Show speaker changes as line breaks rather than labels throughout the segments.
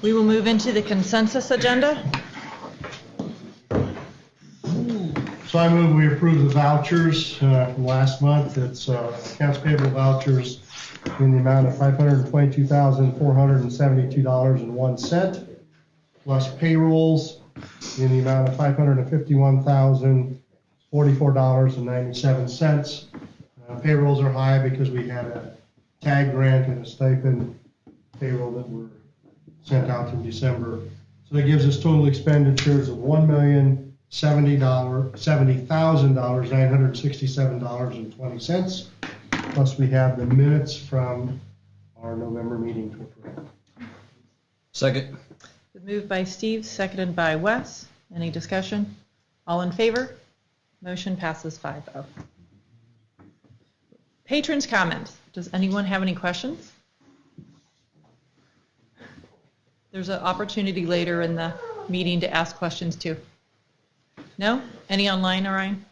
We will move into the consensus agenda.
So I move we approve the vouchers from last month. It's accounts payable vouchers in the amount of $522,472.01, plus payrolls in the amount of $551,044.97. Payrolls are high because we had a tag grant and a stipend payroll that were sent out in December. So that gives us total expenditures of $1,070,967.20. Plus we have the minutes from our November meeting to approve.
Second.
Moved by Steve, seconded by Wes. Any discussion? All in favor? Motion passes 5-0. Patrons' comments. Does anyone have any questions? There's an opportunity later in the meeting to ask questions too. No? Any online, Orion?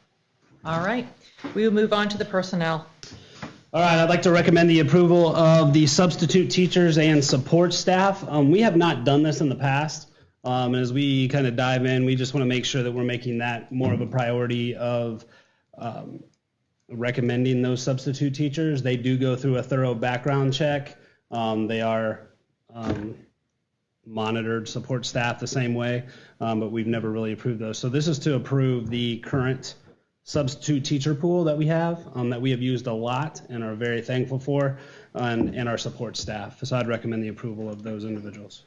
All right. We will move on to the personnel.
All right, I'd like to recommend the approval of the substitute teachers and support staff. We have not done this in the past. As we kind of dive in, we just want to make sure that we're making that more of a priority of recommending those substitute teachers. They do go through a thorough background check. They are monitored support staff the same way, but we've never really approved those. So this is to approve the current substitute teacher pool that we have used a lot and are very thankful for, and our support staff. So I'd recommend the approval of those individuals.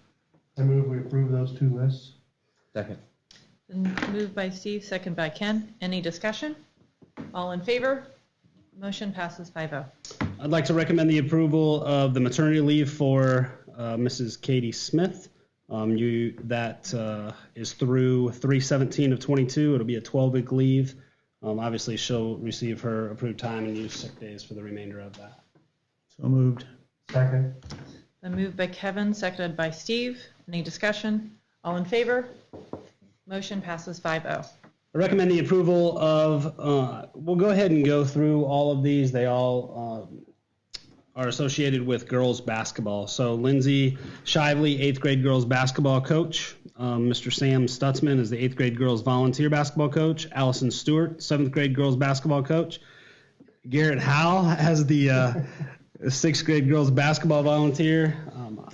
I move we approve those two lists.
Second.
Moved by Steve, second by Ken. Any discussion? All in favor? Motion passes 5-0.
I'd like to recommend the approval of the maternity leave for Mrs. Katie Smith. That is through 3/17 of 22. It'll be a 12-week leave. Obviously, she'll receive her approved time and use sick days for the remainder of that.
So moved.
Second.
Moved by Kevin, seconded by Steve. Any discussion? All in favor? Motion passes 5-0.
I recommend the approval of, we'll go ahead and go through all of these. They all are associated with girls basketball. So Lindsay Shively, 8th grade girls basketball coach. Mr. Sam Stutzman is the 8th grade girls volunteer basketball coach. Allison Stewart, 7th grade girls basketball coach. Garrett Howell as the 6th grade girls basketball volunteer.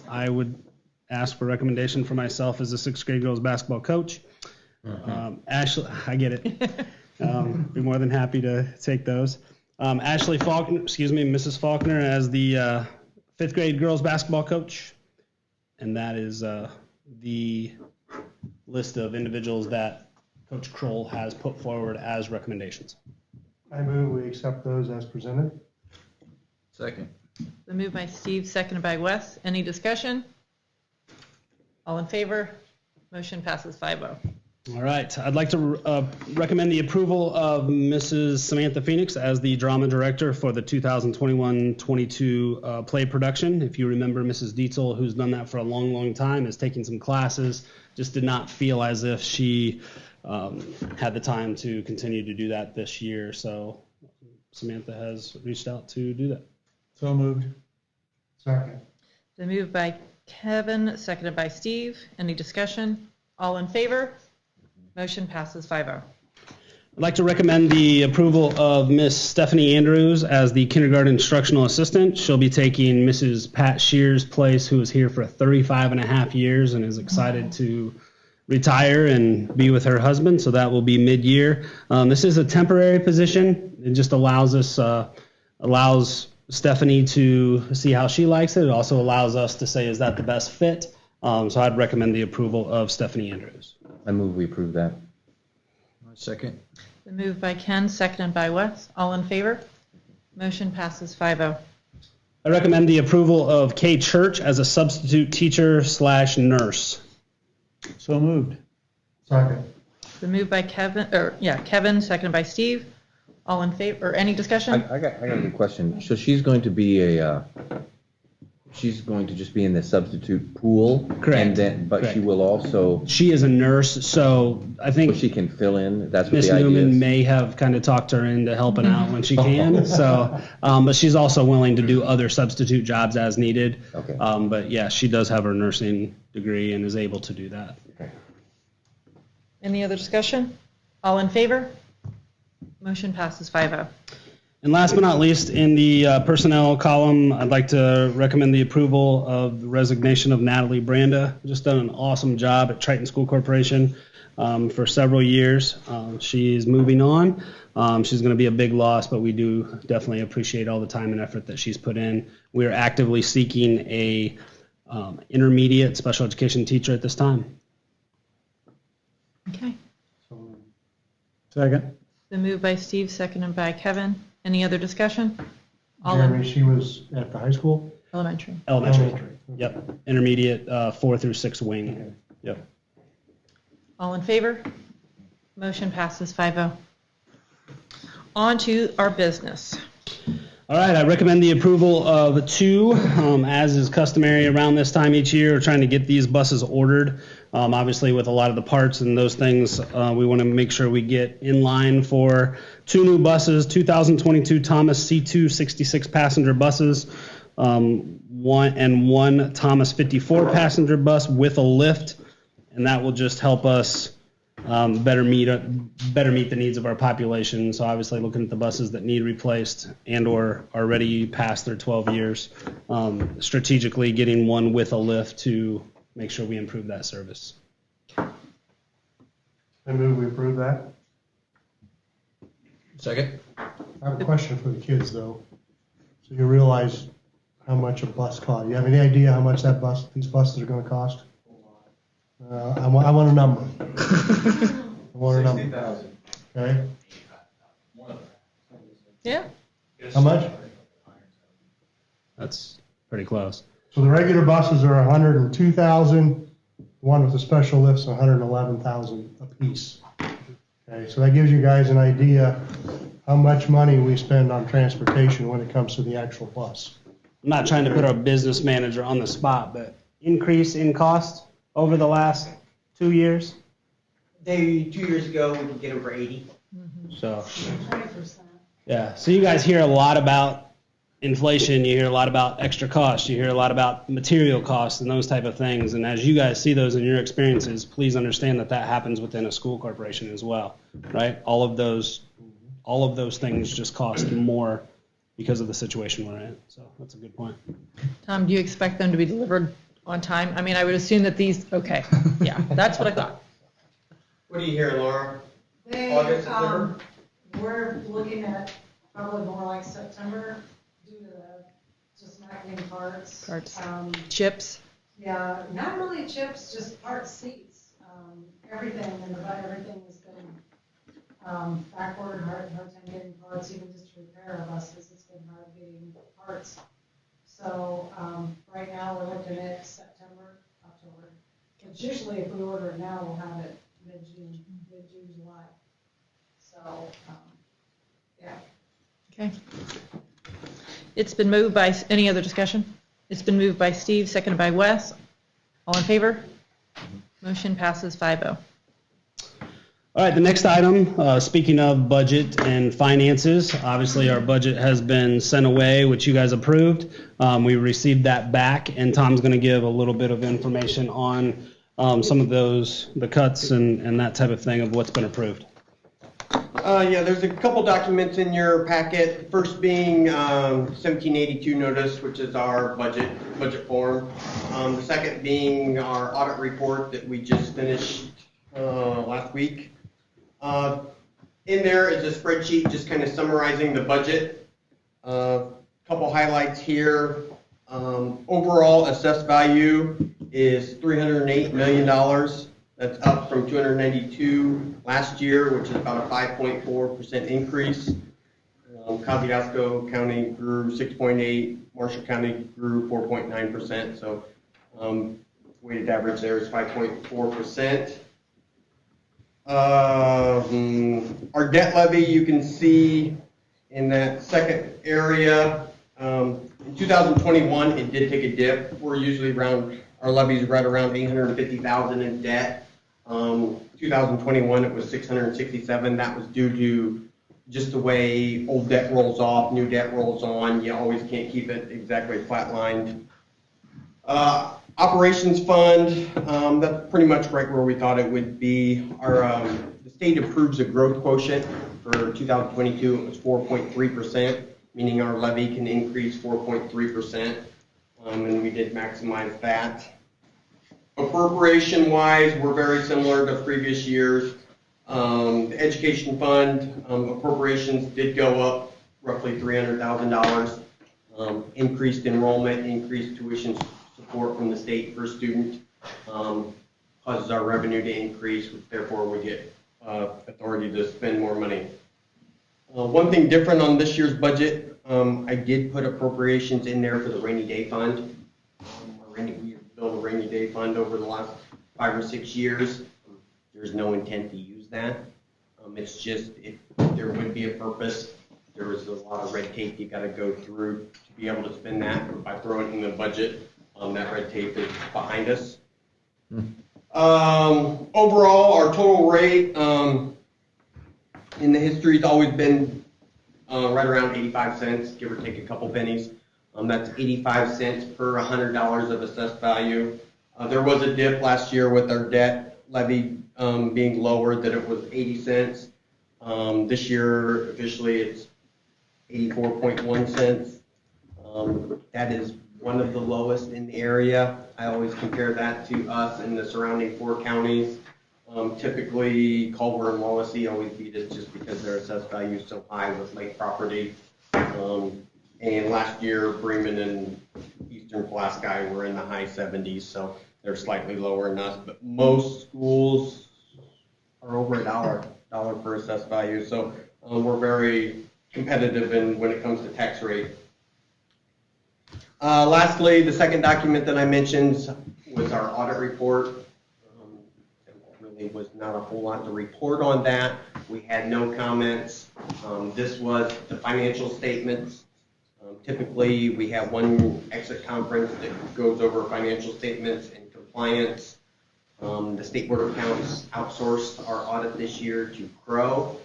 I would ask for recommendation for myself as a 6th grade girls basketball coach. Ashley, I get it. Be more than happy to take those. Ashley Faulkner, Mrs. Faulkner as the 5th grade girls basketball coach. And that is the list of individuals that Coach Kroll has put forward as recommendations.
I move we accept those as presented.
Second.
The move by Steve, seconded by Wes. Any discussion? All in favor? Motion passes 5-0.
All right. I'd like to recommend the approval of Mrs. Samantha Phoenix as the drama director for the 2021-22 play production. If you remember, Mrs. Dietzel, who's done that for a long, long time, is taking some classes, just did not feel as if she had the time to continue to do that this year. So Samantha has reached out to do that.
So moved.
Second.
The move by Kevin, seconded by Steve. Any discussion? All in favor? Motion passes 5-0.
I'd like to recommend the approval of Miss Stephanie Andrews as the kindergarten instructional assistant. She'll be taking Mrs. Pat Shear's place, who is here for 35 and a half years and is excited to retire and be with her husband. So that will be mid-year. This is a temporary position. It just allows Stephanie to see how she likes it. It also allows us to say, is that the best fit? So I'd recommend the approval of Stephanie Andrews.
I move we approve that.
Second.
The move by Ken, seconded by Wes. All in favor? Motion passes 5-0.
I recommend the approval of Kay Church as a substitute teacher/nurse.
So moved.
Second.
The move by Kevin, seconded by Steve. All in favor, or any discussion?
I got a good question. So she's going to be She's going to just be in the substitute pool?
Correct.
And then, but
Correct.
she will also,
She is a nurse, so I
so
think
she can fill in? That's what
Miss
the idea
Newman
is?
may have kind of talked her into helping out when she can. So, but she's also willing to do other substitute jobs as needed.
Okay.
But yeah, she does have her nursing degree and is able to do that.
Okay.
Any other discussion? All in favor? Motion passes 5-0.
And last but not least, in the personnel column, I'd like to recommend the approval of the resignation of Natalie Branda. Just done an awesome job at Triton School Corporation for several years. She's moving on. She's going to be a big loss, but we do definitely appreciate all the time and effort that she's put in. We are actively seeking a intermediate special education teacher at this time.
Okay.
Second.
Been moved by Steve, seconded by Kevin. Any other discussion? All
Jeremy,
in
she was at the high school?
elementary.
Elementary. Yep. Intermediate 4 through 6 wing.
Okay.
Yep.
All in favor? Motion passes 5-0. On to our business.
All right, I recommend the approval of 2, as is customary around this time each year. We're trying to get these buses ordered. Obviously, with a lot of the parts and those things, we want to make sure we get in line for 2 new buses, 2022 Thomas C2 66 passenger buses, one Thomas 54 passenger bus with a lift, and that will just help us better meet the needs of our population. So obviously looking at the buses that need replaced and or are already past their 12 years, strategically getting one with a lift to make sure we improve that service.
I move we approve that.
Second.
I have a question for the kids, though. So you realize how much a bus costs. You have any idea how much these buses are going to cost? I want a number. I want a number.
60,000.
Okay.
Yeah.
How much?
That's pretty close.
So the regular buses are 102,000. The one with the special lift's 111,000 a piece. Okay, so that gives you guys an idea how much money we spend on transportation when it comes to the actual bus.
I'm not trying to put our business manager on the spot, but increase in cost over the last 2 years.
2 years ago, we could get over 80.
So, yeah. So you guys hear a lot about inflation. You hear a lot about extra costs. You hear a lot about material costs and those type of things. And as you guys see those in your experiences, please understand that that happens within a school corporation as well, right? All of those things just cost more because of the situation we're in. So that's a good point.
Tom, do you expect them to be delivered on time? I mean, I would assume that okay. Yeah, that's what I thought.
What are you hearing, Laura?
August, September? We're looking at probably more like September due to just not getting parts.
Chips.
Yeah, not really chips, just part seats. Everything in the back, everything has been backward, hard time getting parts, even just to repair our buses, it's been hard getting parts. So right now we're looking at September, October. Because usually if we order it now, we'll have it mid-June, July. So, yeah.
Okay. It's been moved by, any other discussion? It's been moved by Steve, seconded by Wes. All in favor? Motion passes 5-0.
All right, the next item, speaking of budget and finances, obviously our budget has been sent away, which you guys approved. We received that back, and Tom's going to give a little bit of information on some of those, the cuts and that type of thing of what's been approved.
Yeah, there's a couple documents in your packet. First being 1782 notice, which is our budget form. The second being our audit report that we just finished last week. In there is a spreadsheet just kind of summarizing the budget. Couple highlights here. Overall assessed value is $308 million. That's up from 292 last year, which is about a 5.4% increase. Kosciuszko County grew 6.8, Marshall County grew 4.9%. So weighted average there is 5.4%. Our debt levy, you can see in that second area, in In 2021, it did take a dip. We're usually around, our levy's right around 850,000 in debt. 2021, it was 667. That was due to just the way old debt rolls off, new debt rolls on. You always can't keep it exactly flatlined. Operations fund, that's pretty much right where we thought it would be. Our the state approves a growth quotient for 2022. It was 4.3%, meaning our levy can increase 4.3%, and we did maximize that. Appropriation-wise, we're very similar to previous years. The education fund appropriations did go up roughly $300,000. Increased enrollment, increased tuition support from the state per student causes our revenue to increase, which therefore we get authority to spend more money. One thing different on this year's budget, I did put appropriations in there for the rainy day fund. We built a rainy day fund over the last 5 or 6 years. There's no intent to use that. It's just if there would be a purpose, there was a lot of red tape you got to go through to be able to spend that. By throwing it in the budget, that red tape is behind us. Overall, our total rate in the history has always been right around 85 cents, give or take a couple pennies. That's 85 cents per $100 of assessed value. There was a dip last year with our debt levy being lower, that it was 80 cents. This year, officially, it's 84.1 cents. That is one of the lowest in the area. I always compare that to us and the surrounding 4 counties. Typically, Culver and Wawasee always beat us just because their assessed value is so high with lake property. And last year, Bremen and Eastern Pulaski were in the high 70s, so they're slightly lower than us. But most schools are over $1 per assessed value, so we're very competitive when it comes to tax rate. Lastly, the second document that I mentioned was our audit report. There really was not a whole lot to report on that. We had no comments. This was the financial statements. Typically, we have one exit conference that goes over financial statements and compliance. The State Board of Accounts outsourced our audit this year to Crow.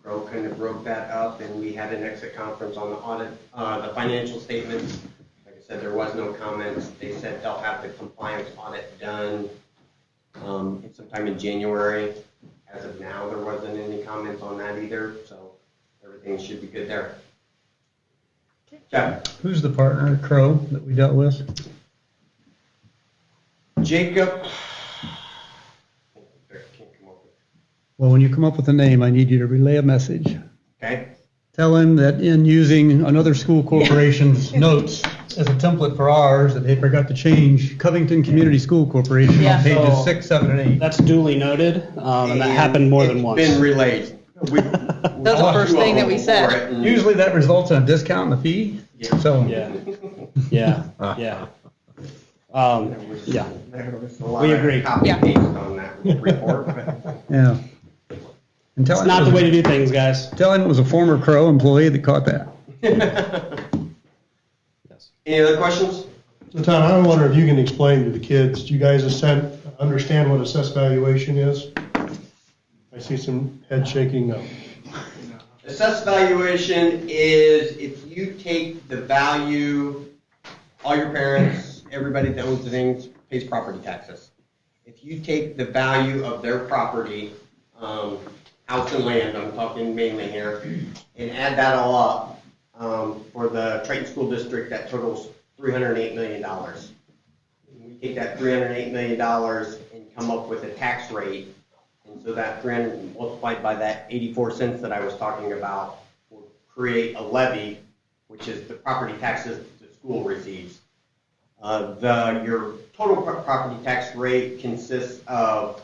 Crow kind of broke that up, and we had an exit conference on the audit, the financial statements. Like I said, there was no comments. They said they'll have the compliance audit done sometime in January. As of now, there wasn't any comments on that either, so everything should be good there. Jeff.
Who's the partner at Crow that we dealt with?
Jacob.
Well, when you come up with a name, I need you to relay a message.
Okay.
Tell him that in using another school corporation's notes as a template for ours, that they forgot to change Covington Community School Corporation
Yeah.
on pages
So,
6, 7, and 8.
That's duly noted, and that happened more than once.
It's been relayed.
That was the first thing that we said.
Usually that results in a discount in the fee.
Yeah.
So
Yeah, yeah, yeah. Yeah.
There was a lot
We
of
agree.
copy
Yeah.
paste on that report. But
yeah. And tell
It's
him
not
it
the
was-
way to do things, guys.
Tell him it was a former Crow employee that caught that.
Any other questions?
So Tom, I wonder if you can explain to the kids, do you guys understand what assessed valuation is? I see some head shaking no.
Assessed valuation is if you take the value, all your parents, everybody that owns the things pays property taxes. If you take the value of their property, house and land, I'm talking mainly here, and add that all up, for the Triton School District, that totals $308 million. We take that $308 million and come up with a tax rate. And so that 300 multiplied by that 84 cents that I was talking about will create a levy, which is the property taxes the school receives. Your total property tax rate consists of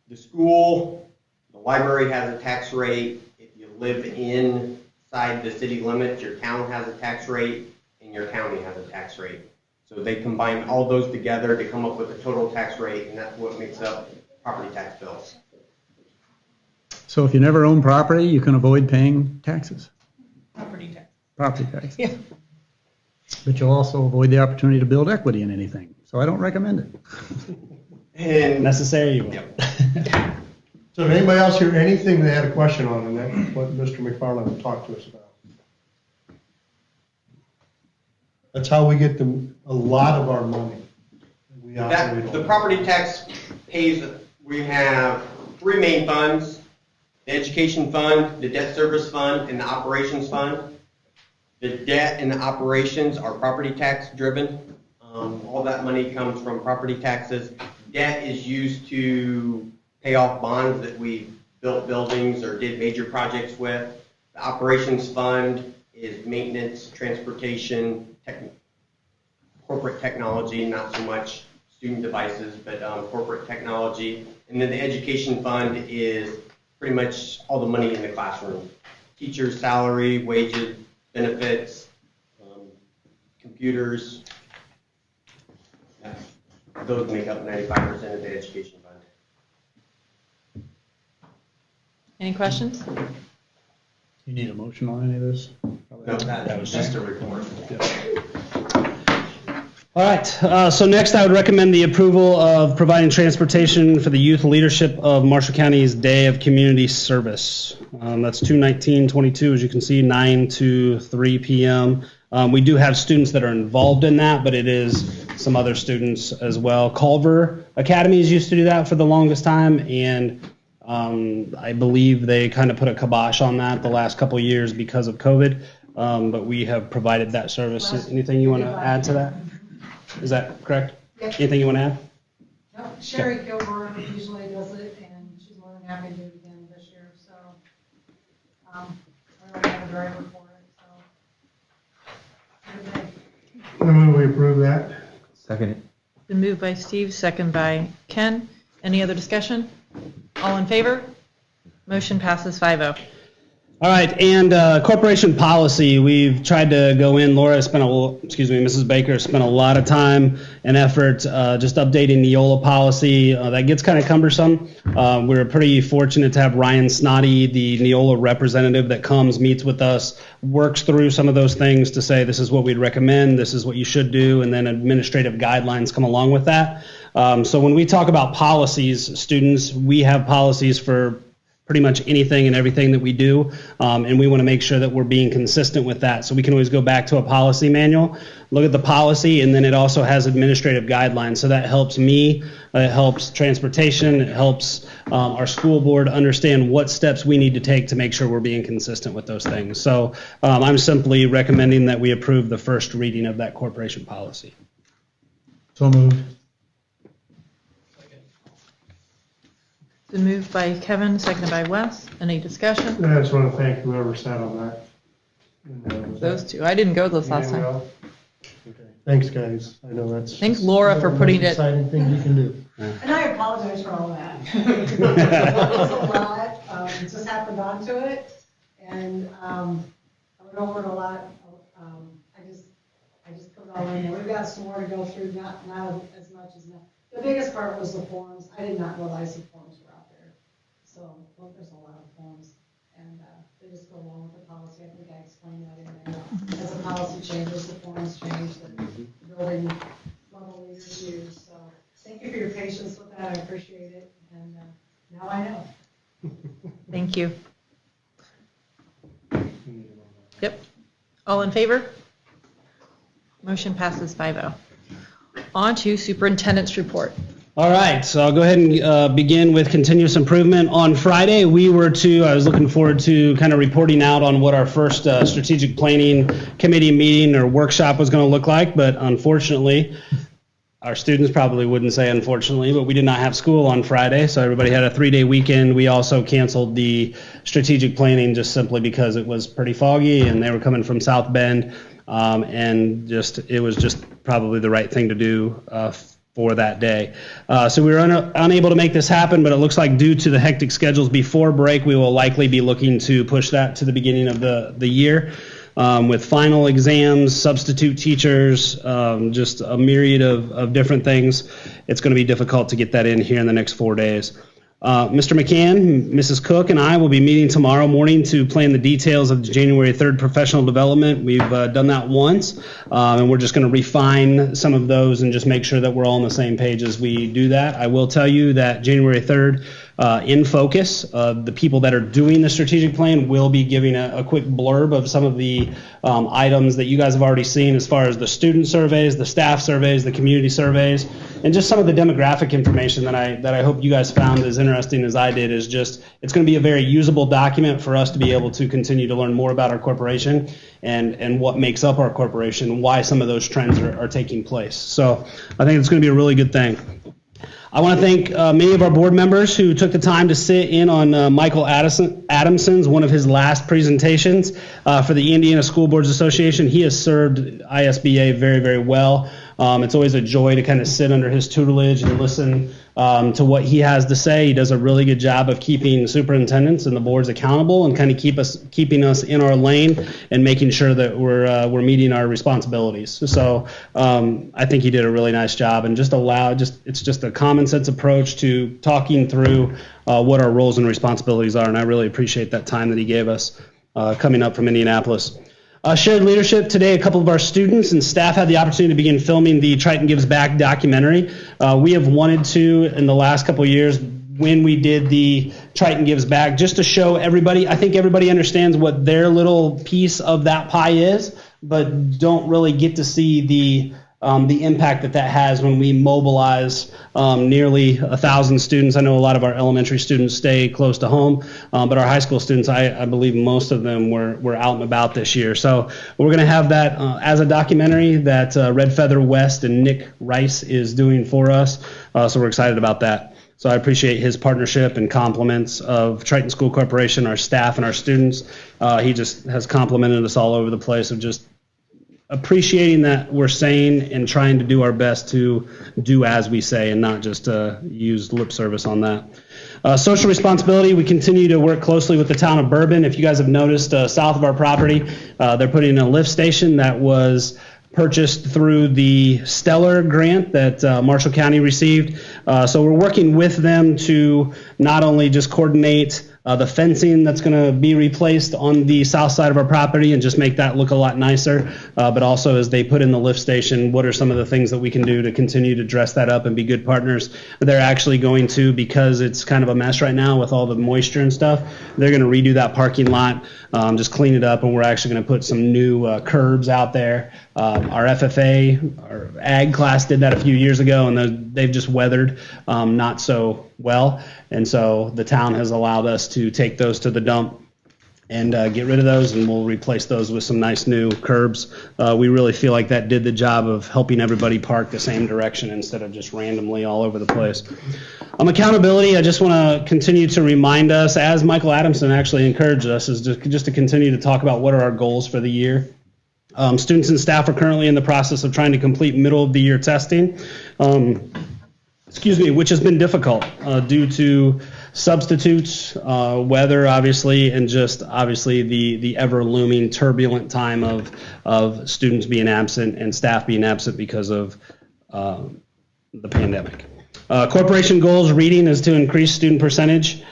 the school, the library has a tax rate. If you live inside the city limits, your town has a tax rate, and your county has a tax rate. So they combine all those together to come up with a total tax rate, and that's what makes up property tax bills.
So if you never own property, you can avoid paying taxes.
Property tax.
Property tax.
Yeah.
But you'll also avoid the opportunity to build equity in anything. So I don't recommend it.
And
Necessary evil.
So if anybody else hear anything they had a question on, and that's what Mr. McFarland talked to us about. That's how we get a lot of our money. We operate
that, the
on.
property tax pays, we have three main funds: the education fund, the debt service fund, and the operations fund. The debt and the operations are property tax driven. All that money comes from property taxes. Debt is used to pay off bonds that we built buildings or did major projects with. The operations fund is maintenance, transportation, corporate technology, not so much student devices, but corporate technology. And then the education fund is pretty much all the money in the classroom. Teachers' salary, wages, benefits, computers. Those make up 95% of the education fund.
Any questions?
You need a motion on any of this?
No, that was just a report.
All right, so next I would recommend the approval of providing transportation for the youth leadership of Marshall County's Day of Community Service. That's 2/19/22, as you can see, 9 to 3 p.m. We do have students that are involved in that, but it is some other students as well. Culver Academies used to do that for the longest time, and I believe they kind of put a kibosh on that the last couple of years because of COVID, but we have provided that service. Anything you want to add to that? Is that correct?
Yep.
Anything you want to add?
No, Sherry Kilgore usually does it, and she's more than happy to do it again this year, so, we already have a driver for it, so. Good day.
I move we approve that.
Second.
Been moved by Steve, second by Ken. Any other discussion? All in favor? Motion passes 5-0.
All right, and corporation policy, we've tried to go in. Mrs. Baker spent a lot of time and effort just updating Neola policy. That gets kind of cumbersome. We're pretty fortunate to have Ryan Snoddy, the Neola representative that comes, meets with us, works through some of those things to say this is what we'd recommend, this is what you should do, and then administrative guidelines come along with that. So when we talk about policies, students, we have policies for pretty much anything and everything that we do, and we want to make sure that we're being consistent with that. So we can always go back to a policy manual, look at the policy, and then it also has administrative guidelines. So that helps me, it helps transportation, it helps our school board understand what steps we need to take to make sure we're being consistent with those things. So I'm simply recommending that we approve the first reading of that corporation policy.
So moved.
Been moved by Kevin, seconded by Wes. Any discussion?
I just want to thank whoever sat on that.
Those two. I didn't go this last time.
Okay. Thanks, guys. I know that's.
Thanks, Laura, for putting it.
Exciting thing you can do.
And I apologize for all that. It was a lot, it just happened onto it, and, I went over it a lot, I just put it all in there. We've got some more to go through, not as much as now. The biggest part was the forms. I did not realize the forms were out there. So, well, there's a lot of forms, and they just go along with the policy. I think I explained that in there. As the policy changes, the forms change, the building level leaders use. So, thank you for your patience with that. I appreciate it, and now I know.
Thank you. Yep. All in favor? Motion passes 5-0. On to superintendent's report.
All right, so I'll go ahead and begin with continuous improvement. On Friday, I was looking forward to kind of reporting out on what our first strategic planning committee meeting or workshop was going to look like, but unfortunately, our students probably wouldn't say unfortunately, but we did not have school on Friday, so everybody had a 3-day weekend. We also canceled the strategic planning just simply because it was pretty foggy and they were coming from South Bend, and it was just probably the right thing to do for that day. So we were unable to make this happen, but it looks like due to the hectic schedules before break, we will likely be looking to push that to the beginning of the year. With final exams, substitute teachers, just a myriad of different things, it's going to be difficult to get that in here in the next 4 days. Mr. McCann, Mrs. Cook, and I will be meeting tomorrow morning to plan the details of the January 3rd professional development. We've done that once, and we're just going to refine some of those and just make sure that we're all on the same page as we do that. I will tell you that January 3rd, in focus, the people that are doing the strategic plan will be giving a quick blurb of some of the items that you guys have already seen as far as the student surveys, the staff surveys, the community surveys, and just some of the demographic information that I hope you guys found as interesting as I did. Is just, it's going to be a very usable document for us to be able to continue to learn more about our corporation and what makes up our corporation and why some of those trends are taking place. So I think it's going to be a really good thing. I want to thank many of our board members who took the time to sit in on Michael Adamson's, one of his last presentations for the Indiana School Boards Association. He has served ISBA very, very well. It's always a joy to kind of sit under his tutelage and listen to what he has to say. He does a really good job of keeping superintendents and the boards accountable and kind of keeping us in our lane and making sure that we're meeting our responsibilities. So I think he did a really nice job, and it's just a common sense approach to talking through what our roles and responsibilities are, and I really appreciate that time that he gave us coming up from Indianapolis. Shared leadership. Today, a couple of our students and staff had the opportunity to begin filming the Triton Gives Back documentary. We have wanted to, in the last couple of years, when we did the Triton Gives Back, just to show everybody. I think everybody understands what their little piece of that pie is, but don't really get to see the impact that has when we mobilize nearly 1,000 students. I know a lot of our elementary students stay close to home, but our high school students, I believe most of them were out and about this year. So we're going to have that as a documentary that Red Feather West and Nick Rice is doing for us. So we're excited about that. So I appreciate his partnership and compliments of Triton School Corporation, our staff, and our students. He just has complimented us all over the place of just appreciating that we're saying and trying to do our best to do as we say and not just use lip service on that. Social responsibility, we continue to work closely with the town of Bourbon. If you guys have noticed, south of our property, they're putting in a lift station that was purchased through the Stellar grant that Marshall County received. So we're working with them to not only just coordinate the fencing that's going to be replaced on the south side of our property and just make that look a lot nicer, but also as they put in the lift station, what are some of the things that we can do to continue to dress that up and be good partners. They're actually going to, because it's kind of a mess right now with all the moisture and stuff, they're going to redo that parking lot, just clean it up, and we're actually going to put some new curbs out there. Our FFA, our ag class did that a few years ago, and they've just weathered not so well. And so the town has allowed us to take those to the dump and get rid of those, and we'll replace those with some nice new curbs. We really feel like that did the job of helping everybody park the same direction instead of just randomly all over the place. Accountability, I just want to continue to remind us, as Michael Adamson actually encouraged us, is just to continue to talk about what are our goals for the year. Students and staff are currently in the process of trying to complete middle of the year testing. Which has been difficult due to substitutes, weather, obviously, and just obviously the ever looming turbulent time of students being absent and staff being absent because of the pandemic. Corporation goals, reading is to increase student percentage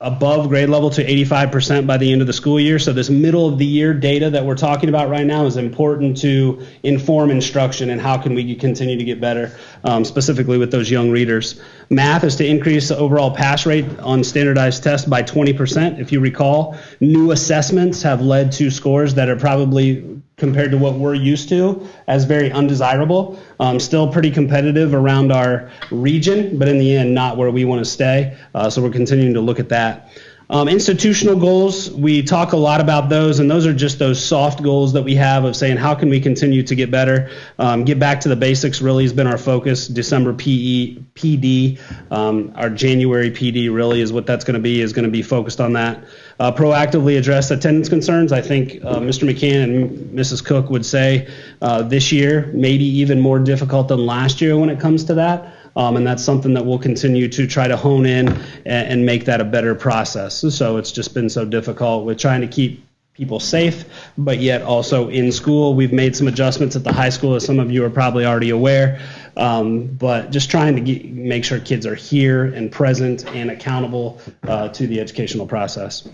above grade level to 85% by the end of the school year. So this middle of the year data that we're talking about right now is important to inform instruction and how can we continue to get better, specifically with those young readers. Math is to increase the overall pass rate on standardized tests by 20%. If you recall, new assessments have led to scores that are probably, compared to what we're used to, as very undesirable. Still pretty competitive around our region, but in the end, not where we want to stay. So we're continuing to look at that. Institutional goals, we talk a lot about those, and those are just those soft goals that we have of saying how can we continue to get better. Get back to the basics really has been our focus. December PD, our January PD really is what that's going to be focused on that. Proactively address attendance concerns. I think Mr. McCann and Mrs. Cook would say this year maybe even more difficult than last year when it comes to that. And that's something that we'll continue to try to hone in and make that a better process. So it's just been so difficult with trying to keep people safe, but yet also in school. We've made some adjustments at the high school, as some of you are probably already aware. But just trying to make sure kids are here and present and accountable to the educational process.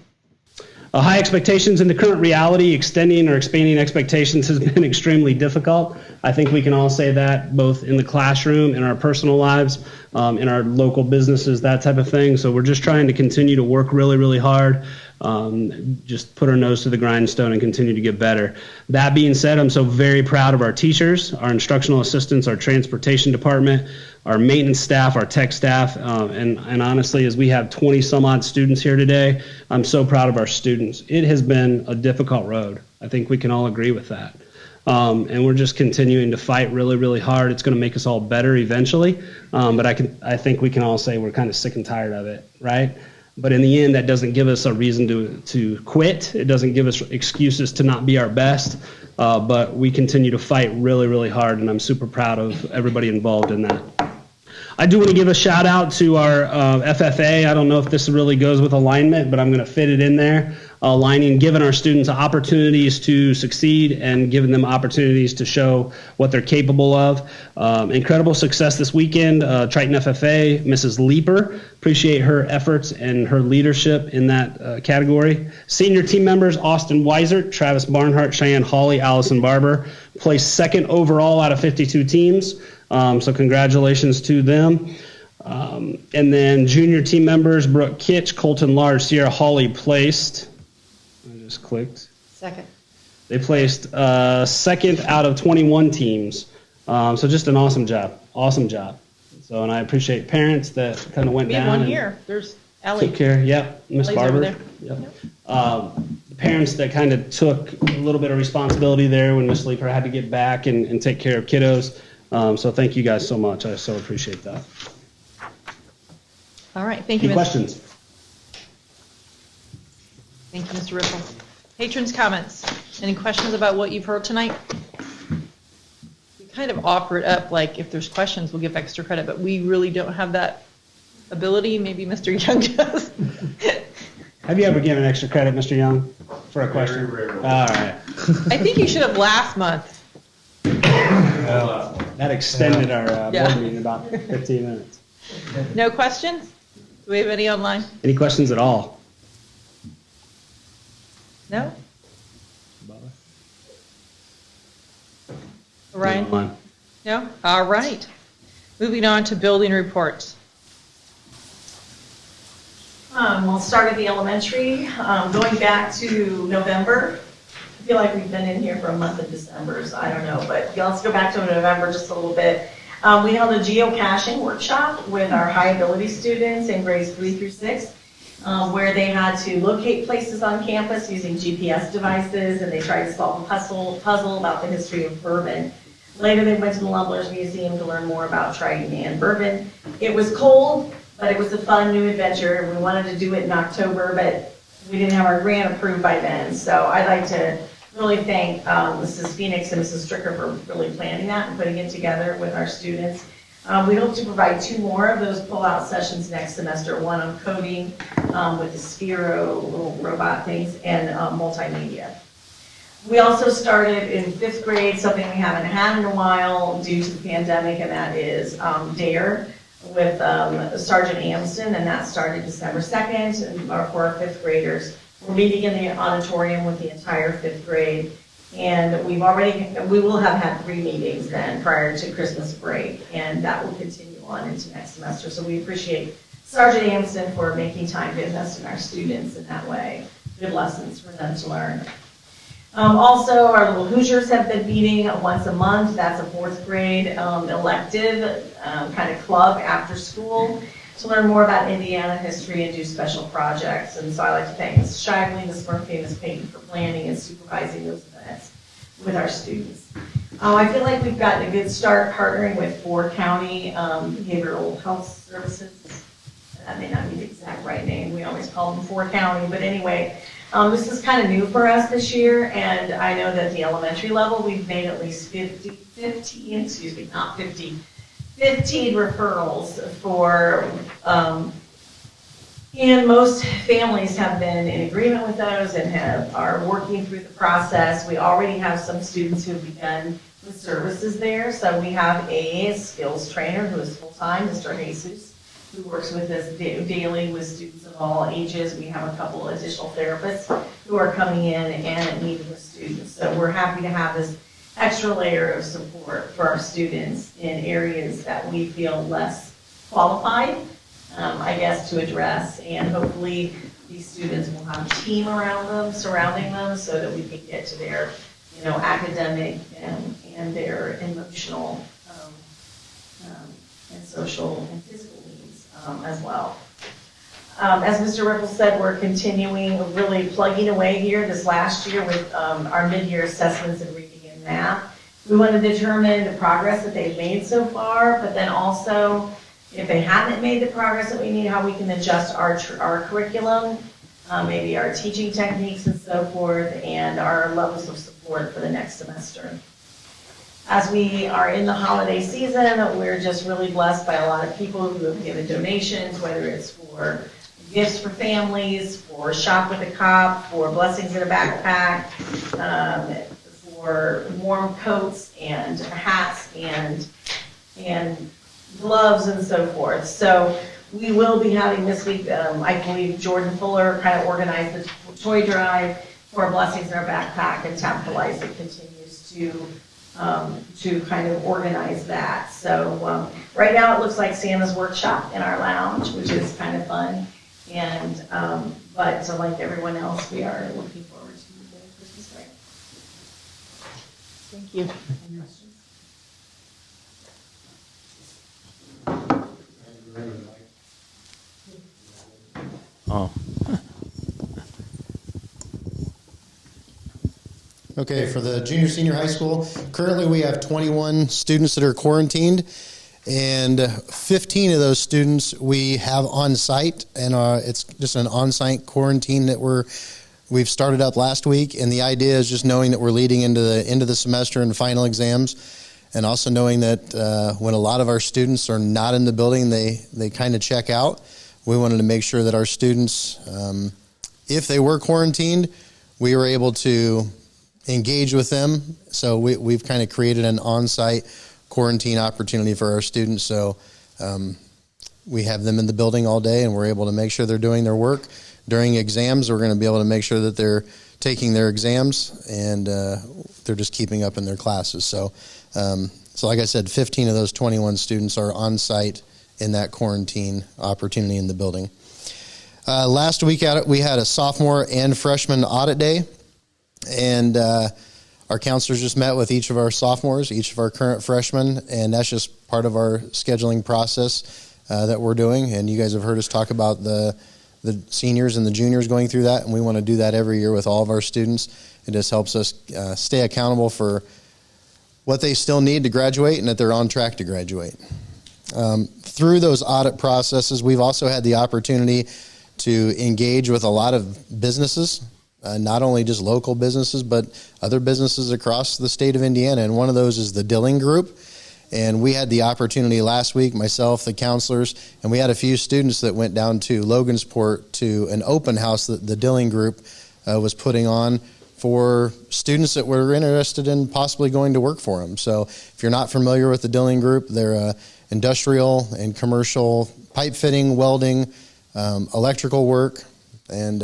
High expectations in the current reality, extending or expanding expectations has been extremely difficult. I think we can all say that both in the classroom, in our personal lives, in our local businesses, that type of thing. So we're just trying to continue to work really, really hard, just put our nose to the grindstone and continue to get better. That being said, I'm so very proud of our teachers, our instructional assistants, our transportation department, our maintenance staff, our tech staff, and honestly, as we have 20 some odd students here today, I'm so proud of our students. It has been a difficult road. I think we can all agree with that. And we're just continuing to fight really, really hard. It's going to make us all better eventually, but I think we can all say we're kind of sick and tired of it, right? But in the end, that doesn't give us a reason to quit. It doesn't give us excuses to not be our best, but we continue to fight really, really hard, and I'm super proud of everybody involved in that. I do want to give a shout out to our FFA. I don't know if this really goes with alignment, but I'm going to fit it in there. Aligning, giving our students opportunities to succeed and giving them opportunities to show what they're capable of. Incredible success this weekend. Triton FFA, Mrs. Leeper, appreciate her efforts and her leadership in that category. Senior team members, Austin Weisert, Travis Barnhart, Cheyenne Hawley, Allison Barber, placed second overall out of 52 teams. So congratulations to them. And then junior team members, Brooke Kitch, Colton Large, Sierra Hawley placed. I just clicked.
Second.
They placed second out of 21 teams. So just an awesome job. Awesome job. So, and I appreciate parents that kind of went
We
down.
have one
and
here. There's Allie.
took care. Yep, Miss
Allie's
Barber.
over there.
Yep. The parents that kind of took a little bit of responsibility there when Miss Leeper had to get back and take care of kiddos. So thank you guys so much. I so appreciate that.
All right, thank you,
Any
Ms.
questions?
Thank you, Mr. Ripple. Patrons' comments. Any questions about what you've heard tonight? We kind of offer it up, like if there's questions, we'll give extra credit, but we really don't have that ability. Maybe Mr. Young does.
Have you ever given extra credit, Mr. Young, for a question? Very rarely. All right.
I think you should have last month.
That extended our
Yeah.
board meeting about 15 minutes.
No questions? Do we have any online?
Any questions at all?
No? Ryan?
Online.
No? All right. Moving on to building reports.
We'll start at the elementary. Going back to November, I feel like we've been in here for a month of December, so I don't know, but let's go back to November just a little bit. We held a geocaching workshop with our high ability students in grades 3 through 6, where they had to locate places on campus using GPS devices, and they tried to solve a puzzle about the history of Bourbon. Later, they went to the Lumblers Museum to learn more about Triton and Bourbon. It was cold, but it was a fun new adventure. We wanted to do it in October, but we didn't have our grant approved by then. So I'd like to really thank Mrs. Phoenix and Mrs. Stricker for really planning that and putting it together with our students. We hope to provide 2 more of those pull-out sessions next semester, one on coding with the Sphero little robot things and multimedia. We also started in 5th grade something we haven't had in a while due to the pandemic, and that is DARE with Sergeant Amston, and that started December 2nd and for our 5th graders. We're meeting in the auditorium with the entire 5th grade, and we will have had 3 meetings then prior to Christmas break, and that will continue on into next semester. So we appreciate Sergeant Amston for making time to invest in our students in that way. Good lessons for them to learn. Also, our little Hoosiers have been meeting once a month. That's a 4th grade elective kind of club after school to learn more about Indiana history and do special projects. And so I'd like to thank Ms. Shively, Ms. Murphy, and Ms. Payton for planning and supervising those events with our students. I feel like we've gotten a good start partnering with 4 county behavioral health services. That may not be the exact right name. We always call them 4 county, but anyway, this is kind of new for us this year, and I know that at the elementary level, we've made at least 15 referrals for, and most families have been in agreement with those and are working through the process. We already have some students who have begun with services there. So we have a skills trainer who is full-time, Mr. Jesus, who works with us daily with students of all ages. We have a couple additional therapists who are coming in and meeting with students. So we're happy to have this extra layer of support for our students in areas that we feel less qualified, I guess, to address. And hopefully these students will have a team around them, surrounding them, so that we can get to their, academic and their emotional and social and physical needs as well. As Mr. Ripple said, we're continuing really plugging away here this last year with our mid-year assessments in reading and math. We want to determine the progress that they've made so far, but then also if they haven't made the progress that we need, how we can adjust our curriculum, maybe our teaching techniques and so forth, and our levels of support for the next semester. As we are in the holiday season, we're just really blessed by a lot of people who have given donations, whether it's for gifts for families, for Shop with a Cop, for blessings in a backpack, for warm coats and hats and gloves and so forth. So we will be having this week, I believe Jordan Fuller kind of organized the toy drive for blessings in our backpack, and Tabitha Lysa continues to kind of organize that. So right now it looks like Santa's workshop in our lounge, which is kind of fun. And but so like everyone else, we are looking forward to the Christmas break.
Thank you.
Any questions?
Oh. Okay, for the junior senior high school, currently we have 21 students that are quarantined, and 15 of those students we have on site, and it's just an on-site quarantine that we've started up last week. And the idea is just knowing that we're leading into the semester and final exams, and also knowing that when a lot of our students are not in the building, they kind of check out. We wanted to make sure that our students, if they were quarantined, we were able to engage with them. So we've kind of created an on-site quarantine opportunity for our students. So we have them in the building all day, and we're able to make sure they're doing their work. During exams, we're going to be able to make sure that they're taking their exams, and they're just keeping up in their classes. So like I said, 15 of those 21 students are on site in that quarantine opportunity in the building. Last week we had a sophomore and freshman audit day, and our counselors just met with each of our sophomores, each of our current freshmen, and that's just part of our scheduling process that we're doing. And you guys have heard us talk about the seniors and the juniors going through that, and we want to do that every year with all of our students. It just helps us stay accountable for what they still need to graduate and that they're on track to graduate. Through those audit processes, we've also had the opportunity to engage with a lot of businesses, not only just local businesses, but other businesses across the state of Indiana. And one of those is the Dilling Group. And we had the opportunity last week, myself, the counselors, and we had a few students that went down to Logansport to an open house that the Dilling Group was putting on for students that were interested in possibly going to work for them. So if you're not familiar with the Dilling Group, they're industrial and commercial pipe fitting, welding, electrical work, and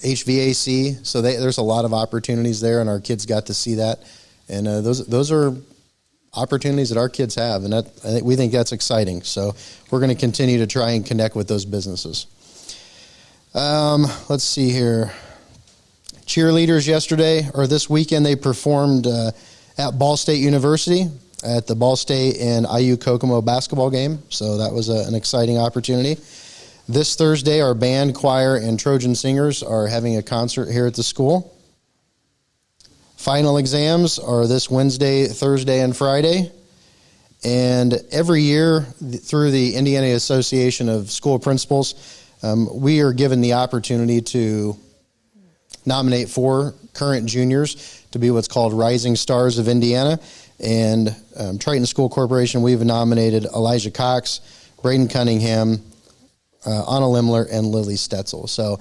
HVAC. So there's a lot of opportunities there, and our kids got to see that. And those are opportunities that our kids have, and we think that's exciting. So we're going to continue to try and connect with those businesses. Let's see here. Cheerleaders this weekend, they performed at Ball State University at the Ball State and IU Kokomo basketball game. So that was an exciting opportunity. This Thursday, our band, choir, and Trojan singers are having a concert here at the school. Final exams are this Wednesday, Thursday, and Friday. And every year, through the Indiana Association of School Principals, we are given the opportunity to nominate 4 current juniors to be what's called Rising Stars of Indiana. And Triton School Corporation, we've nominated Elijah Cox, Braden Cunningham, Anna Limler, and Lily Stetzel. So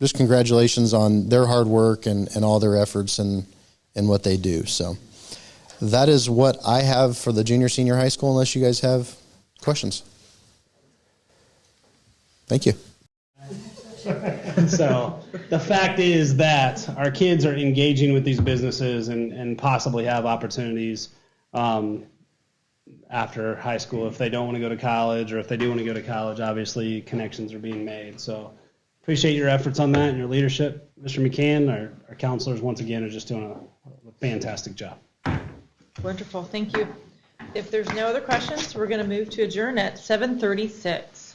just congratulations on their hard work and all their efforts, and in what they do. So that is what I have for the junior senior high school, unless you guys have questions. Thank you.
So the fact is that our kids are engaging with these businesses and possibly have opportunities after high school. If they don't want to go to college, or if they do want to go to college, obviously connections are being made. So appreciate your efforts on that and your leadership. Mr. McCann, our counselors, once again, are just doing a fantastic job.
Wonderful, thank you. If there's no other questions, we're going to move to adjourn at 7:36.